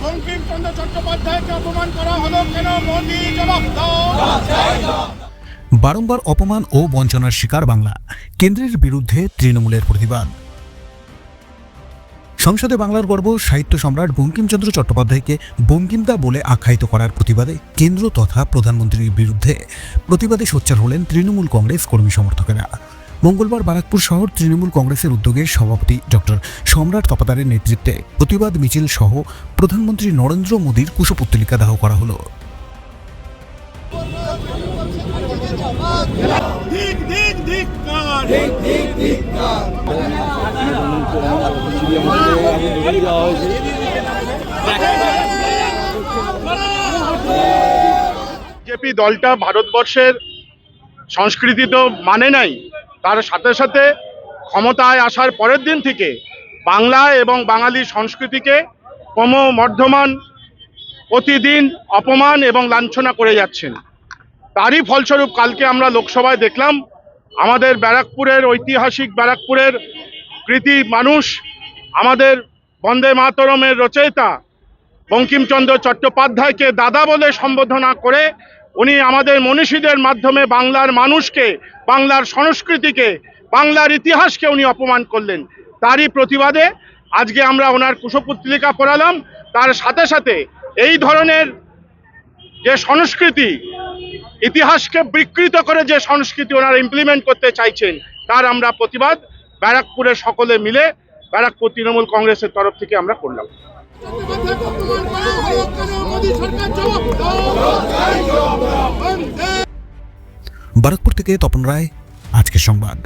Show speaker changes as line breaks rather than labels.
বঙ্কিমচন্দ্র চট্টোপাধ্যায়কে অপমান করা হলো কেন? মোদি জবাব দাও।
বারংবার অপমান ও বঞ্চনার শিকার বাংলা, কেন্দ্রের বিরুদ্ধে তৃণমূলের প্রতিবাদ। সংসদে বাংলার গর্ব সাহিত্য সম্রাট বঙ্কিমচন্দ্র চট্টোপাধ্যায়কে বঙ্কিমদা বলে আখ্যায়িত করার প্রতিবাদে কেন্দ্র তথা প্রধানমন্ত্রীর বিরুদ্ধে প্রতিবাদে সোচ্চার হলেন তৃণমূল কংগ্রেস কর্মী সমর্থকেরা। মঙ্গলবার বারাকপুর শহর তৃণমূল কংগ্রেসের উদ্যোগে সভাপতি ডক্টর সম্রাট তপাদারের নেতৃত্বে প্রতিবাদ মিছিল সহ প্রধানমন্ত্রী নরেন্দ্র মোদীর কুশপুত্তলিকা দাহ করা হলো।
বিজেপি দলটা ভারতবর্ষের সংস্কৃতি তো মানে নাই, তার সাথে সাথে ক্ষমতায় আসার পরের দিন থেকে বাংলা এবং বাঙালি সংস্কৃতিকে ক্রমবর্ধমান প্রতিদিন অপমান এবং লাঞ্ছনা করে যাচ্ছেন। তারই ফলস্বরূপ কালকে আমরা লোকসভায় দেখলাম আমাদের ব্যারাকপুরের ঐতিহাসিক ব্যারাকপুরের কৃতি মানুষ, আমাদের বন্দে মাতরমের রচয়িতা বঙ্কিমচন্দ্র চট্টোপাধ্যায়কে দাদা বলে সম্বোধনা করে উনি আমাদের মনীষীদের মাধ্যমে বাংলার মানুষকে, বাংলার সংস্কৃতিকে, বাংলার ইতিহাসকে উনি অপমান করলেন। তারই প্রতিবাদে আজকে আমরা ওনার কুশপুত্তলিকা পড়ালাম। তার সাথে সাথে এই ধরনের যে সংস্কৃতি, ইতিহাসকে বিকৃত করে যে সংস্কৃতি ওনারা ইমপ্লিমেন্ট করতে চাইছেন, তার আমরা প্রতিবাদ ব্যারাকপুরের সকলে মিলে ব্যারাকপুর তৃণমূল কংগ্রেসের তরফ থেকে আমরা করলাম।
বারাকপুর থেকে তপন রায়, আজকের সংবাদ।